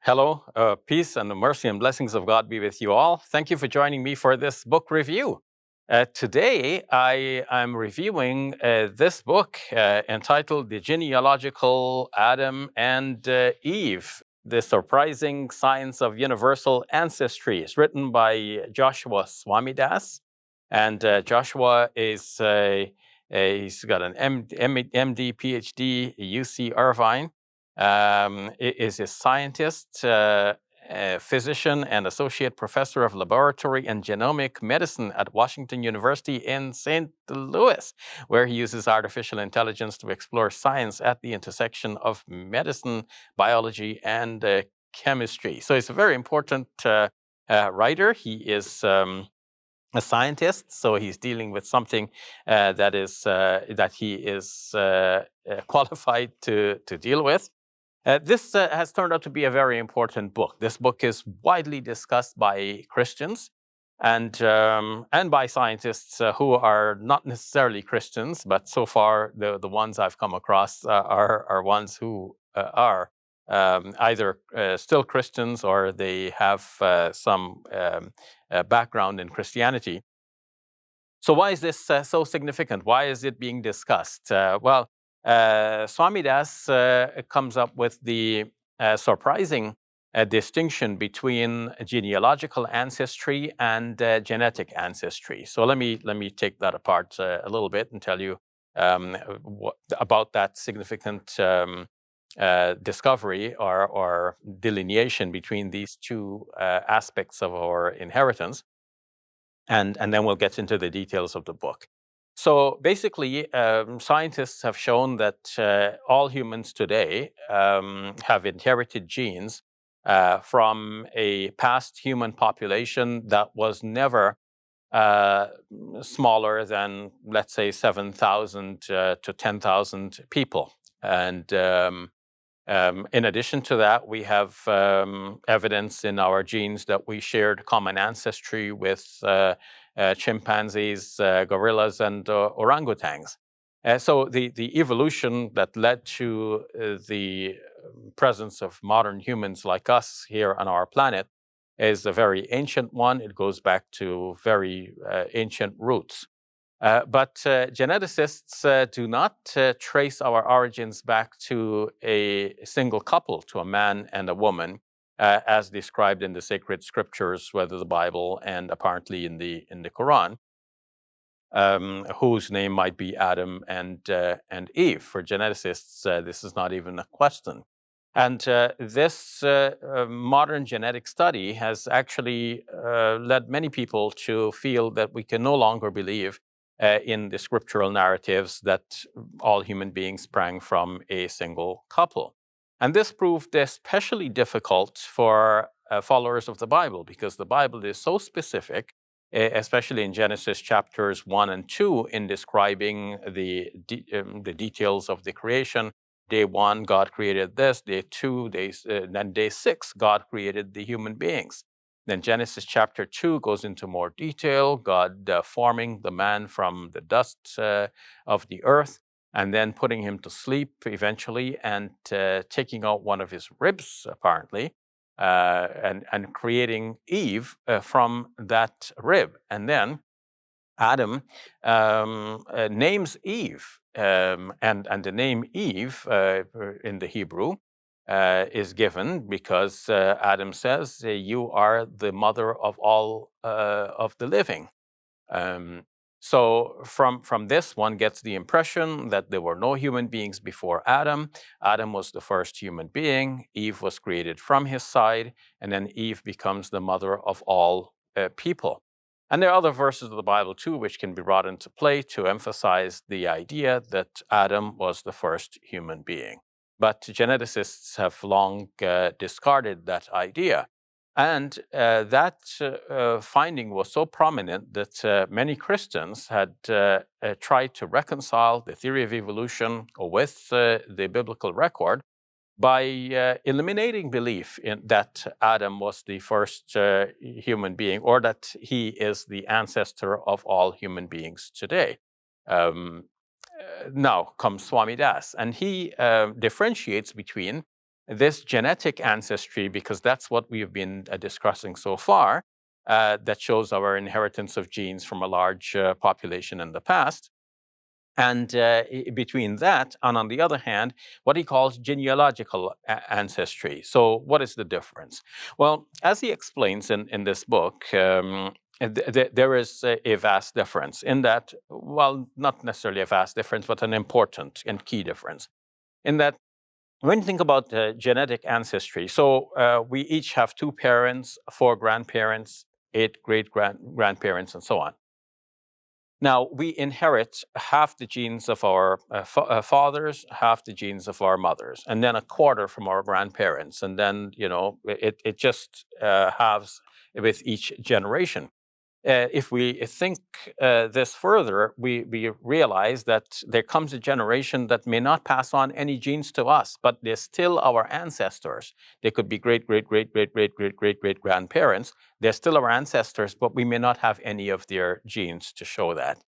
Hello, peace and the mercy and blessings of God be with you all. Thank you for joining me for this book review. Today, I am reviewing this book entitled The Genealogical Adam and Eve, The Surprising Science of Universal Ancestry. It's written by Joshua Swamidass. And Joshua is he's got an MD, PhD, UC Irvine. Is a scientist, a physician, and associate professor of laboratory and genomic medicine at Washington University in St. Louis, where he uses artificial intelligence to explore science at the intersection of medicine, biology, and chemistry. So he's a very important writer. He is a scientist, so he's dealing with something that he is qualified to deal with. This has turned out to be a very important book. This book is widely discussed by Christians and by scientists who are not necessarily Christians, but so far the ones I've come across are ones who are either still Christians or they have some background in Christianity. So why is this so significant? Why is it being discussed? Swamidass comes up with the surprising distinction between genealogical ancestry and genetic ancestry. So let me take that apart a little bit and tell you about that significant discovery or delineation between these two aspects of our inheritance. And then we'll get into the details of the book. So basically, scientists have shown that all humans today have inherited genes from a past human population that was never smaller than, let's say, 7,000 to 10,000 people. And in addition to that, we have evidence in our genes that we shared common ancestry with chimpanzees, gorillas, and orangutans. So the evolution that led to the presence of modern humans like us here on our planet is a very ancient one. It goes back to very ancient roots. But geneticists do not trace our origins back to a single couple, to a man and a woman, as described in the sacred scriptures, whether the Bible and apparently in the Quran, whose name might be Adam and Eve. For geneticists, this is not even a question. And this modern genetic study has actually led many people to feel that we can no longer believe in the scriptural narratives that all human beings sprang from a single couple. And this proved especially difficult for followers of the Bible, because the Bible is so specific, especially in Genesis chapters 1 and 2, in describing the details of the creation. Day 1, God created this. Day 2, then day 6, God created the human beings. Then Genesis chapter 2 goes into more detail, God forming the man from the dust of the earth, and then putting him to sleep eventually, and taking out one of his ribs, apparently, and creating Eve from that rib. And then Adam names Eve, and the name Eve in the Hebrew is given because Adam says, "You are the mother of all of the living." So from this, one gets the impression that there were no human beings before Adam. Adam was the first human being. Eve was created from his side, and then Eve becomes the mother of all people. And there are other verses of the Bible, too, which can be brought into play to emphasize the idea that Adam was the first human being. But geneticists have long discarded that idea. And that finding was so prominent that many Christians had tried to reconcile the theory of evolution with the biblical record by eliminating belief in that Adam was the first human being, or that he is the ancestor of all human beings today. Now comes Swamidass, and he differentiates between this genetic ancestry, because that's what we've been discussing so far, that shows our inheritance of genes from a large population in the past. And between that, and on the other hand, what he calls genealogical ancestry. So, what is the difference? Well, as he explains in this book, there is a vast difference in that, well, not necessarily a vast difference, but an important and key difference. In that, when you think about genetic ancestry, so we each have 2 parents, 4 grandparents, 8 great grandparents, and so on. Now, we inherit half the genes of our fathers, half the genes of our mothers, and then a quarter from our grandparents. And then, it just halves with each generation. If we think this further, we realize that there comes a generation that may not pass on any genes to us, but they're still our ancestors. They could be great, great, great, great, great, great, great, great grandparents. They're still our ancestors, but we may not have any of their genes to show that.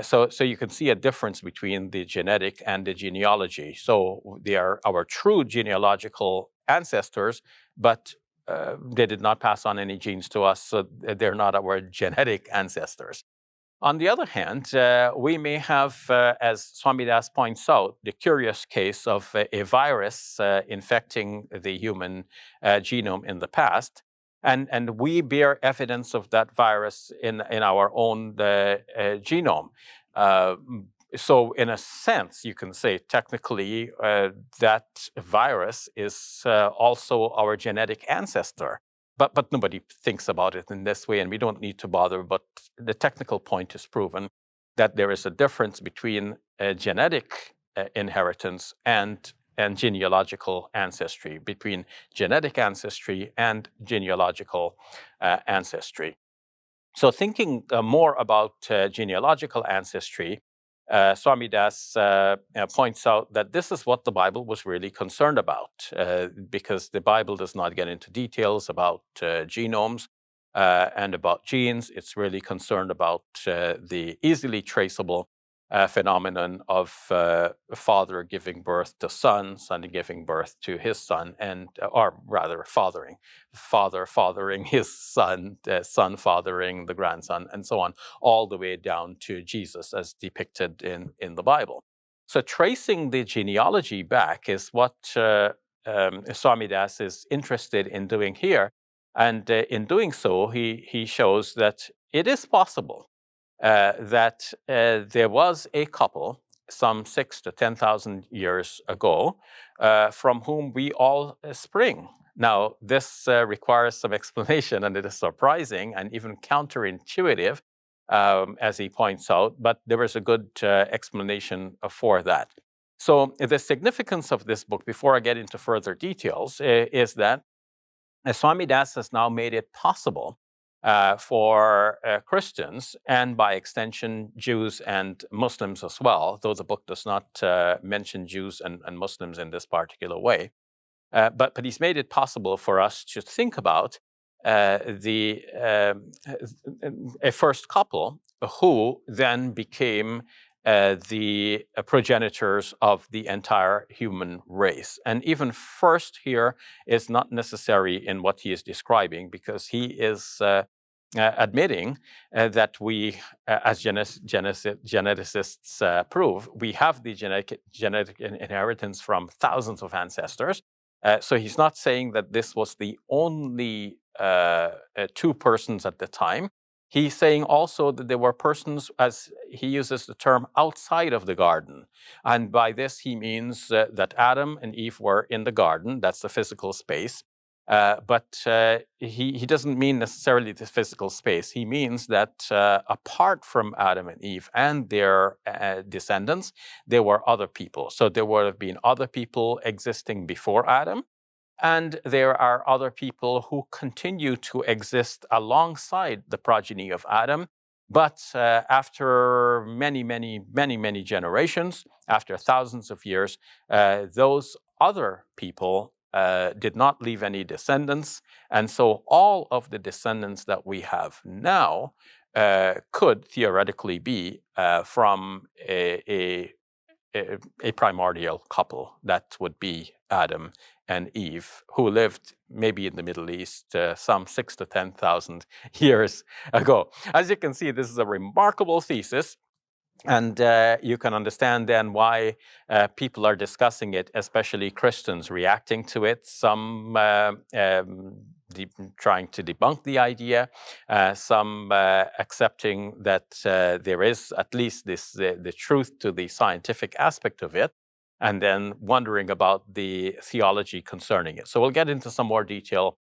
So you can see a difference between the genetic and the genealogy. So they are our true genealogical ancestors, but they did not pass on any genes to us, so they're not our genetic ancestors. On the other hand, we may have, as Swamidass points out, the curious case of a virus infecting the human genome in the past. And we bear evidence of that virus in our own genome. So in a sense, you can say technically that virus is also our genetic ancestor. But nobody thinks about it in this way, and we don't need to bother. But the technical point is proven that there is a difference between genetic inheritance and genealogical ancestry, between genetic ancestry and genealogical ancestry. So thinking more about genealogical ancestry, Swamidass points out that this is what the Bible was really concerned about, because the Bible does not get into details about genomes and about genes. It's really concerned about the easily traceable phenomenon of a father giving birth to son giving birth to his son, or rather, father fathering his son, son fathering the grandson, and so on, all the way down to Jesus, as depicted in the Bible. So, tracing the genealogy back is what Swamidass is interested in doing here, and in doing so, he shows that it is possible that there was a couple some 6,000 to 10,000 years ago from whom we all spring. Now, this requires some explanation, and it is surprising and even counterintuitive, as he points out, but there is a good explanation for that. So, the significance of this book, before I get into further details, is that Swamidass has now made it possible for Christians, and by extension, Jews and Muslims as well, though the book does not mention Jews and Muslims in this particular way. But he's made it possible for us to think about a first couple who then became the progenitors of the entire human race. And even first here is not necessary in what he is describing, because he is admitting that we, as geneticists prove, we have the genetic inheritance from thousands of ancestors. So he's not saying that this was the only 2 persons at the time. He's saying also that there were persons, as he uses the term, outside of the garden. And by this, he means that Adam and Eve were in the garden. That's the physical space. But he doesn't mean necessarily the physical space. He means that apart from Adam and Eve and their descendants, there were other people. So there would have been other people existing before Adam, and there are other people who continue to exist alongside the progeny of Adam. But after many, many, many, many generations, after thousands of years, those other people did not leave any descendants. And so all of the descendants that we have now could theoretically be from a primordial couple. That would be Adam and Eve, who lived maybe in the Middle East some 6,000 to 10,000 years ago. As you can see, this is a remarkable thesis. And you can understand then why people are discussing it, especially Christians reacting to it, some trying to debunk the idea, some accepting that there is at least the truth to the scientific aspect of it, and then wondering about the theology concerning it. So we'll get into some more detail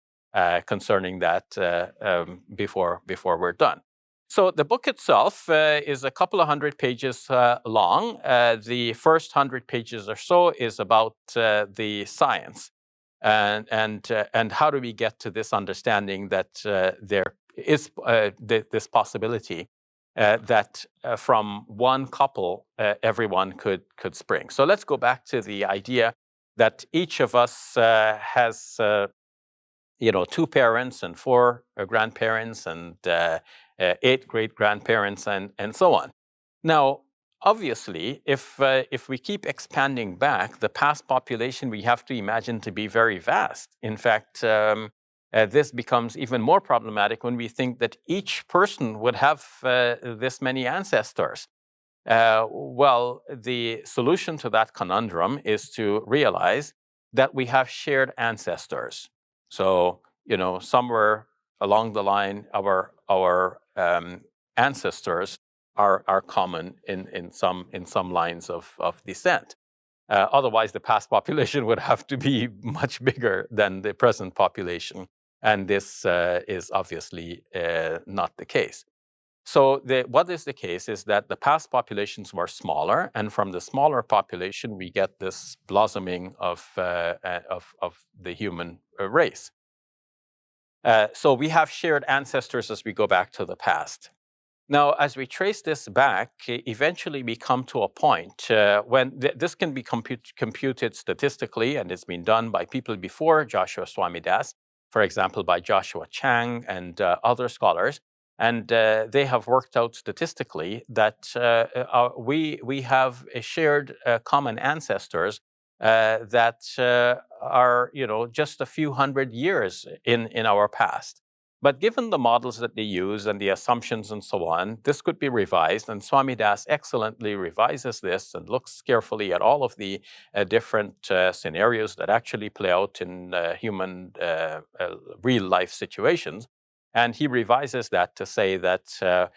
concerning that before we're done. So the book itself is a couple of hundred pages long. The first 100 pages or so is about the science and how do we get to this understanding that there is this possibility that from one couple everyone could spring. So let's go back to the idea that each of us has 2 parents and 4 grandparents and 8 great-grandparents and so on. Now, obviously, if we keep expanding back, the past population we have to imagine to be very vast. In fact, this becomes even more problematic when we think that each person would have this many ancestors. Well, the solution to that conundrum is to realize that we have shared ancestors. So, somewhere along the line, our ancestors are common in some lines of descent. Otherwise, the past population would have to be much bigger than the present population, and this is obviously not the case. So what is the case is that the past populations were smaller, and from the smaller population, we get this blossoming of the human race. So we have shared ancestors as we go back to the past. Now, as we trace this back, eventually we come to a point when this can be computed statistically, and it's been done by people before Joshua Swamidass, for example, by Joshua Chang and other scholars. And they have worked out statistically that we have a shared common ancestors that are, just a few hundred years in our past. But given the models that they use and the assumptions and so on, this could be revised. And Swamidass excellently revises this and looks carefully at all of the different scenarios that actually play out in human real-life situations. And he revises that to say that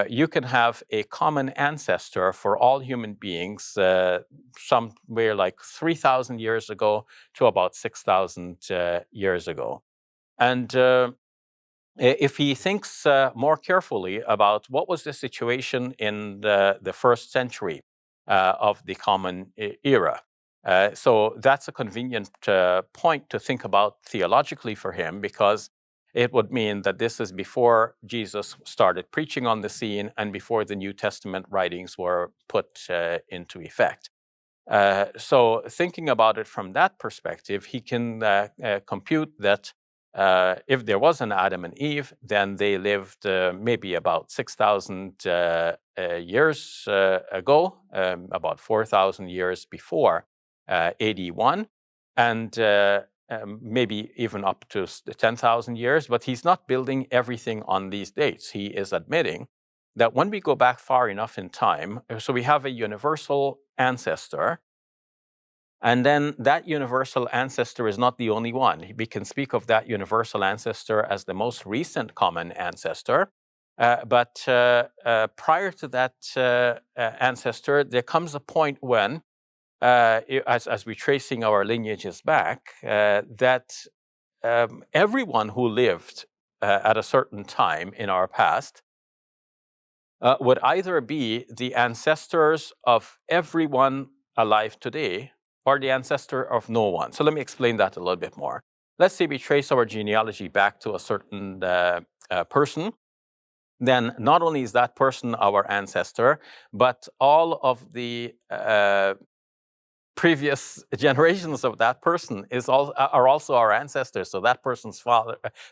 you can have a common ancestor for all human beings somewhere like 3,000 years ago to about 6,000 years ago. And if he thinks more carefully about what was the situation in the first century of the Common Era, so that's a convenient point to think about theologically for him, because it would mean that this is before Jesus started preaching on the scene and before the New Testament writings were put into effect. So thinking about it from that perspective, he can compute that if there was an Adam and Eve, then they lived maybe about 6,000 years ago, about 4,000 years before AD 1, and maybe even up to 10,000 years. But he's not building everything on these dates. He is admitting that when we go back far enough in time, so we have a universal ancestor, and then that universal ancestor is not the only one. We can speak of that universal ancestor as the most recent common ancestor. But prior to that ancestor, there comes a point when, as we're tracing our lineages back, that everyone who lived at a certain time in our past would either be the ancestors of everyone alive today or the ancestor of no one. So let me explain that a little bit more. Let's say we trace our genealogy back to a certain person. Then not only is that person our ancestor, but all of the previous generations of that person are also our ancestors. So that person's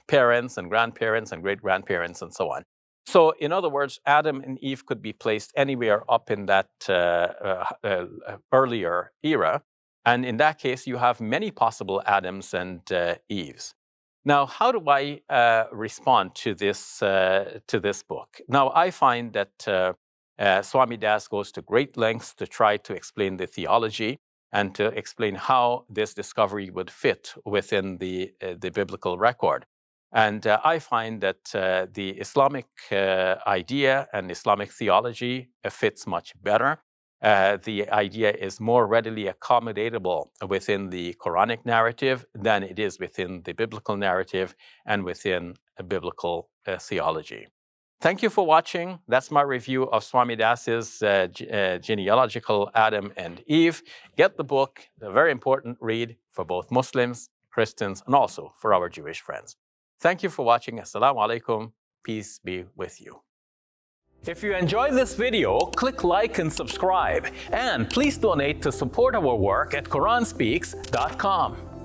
parents and grandparents and great-grandparents and so on. So in other words, Adam and Eve could be placed anywhere up in that earlier era. And in that case, you have many possible Adams and Eves. Now, how do I respond to this book? Now, I find that Swamidass goes to great lengths to try to explain the theology and to explain how this discovery would fit within the biblical record. And I find that the Islamic idea and Islamic theology fits much better. The idea is more readily accommodatable within the Quranic narrative than it is within the biblical narrative and within biblical theology. Thank you for watching. That's my review of Swamidass's Genealogical Adam and Eve. Get the book, a very important read for both Muslims, Christians, and also for our Jewish friends. Thank you for watching. Assalamu alaikum. Peace be with you. If you enjoyed this video, click like and subscribe. And please donate to support our work at QuranSpeaks.com.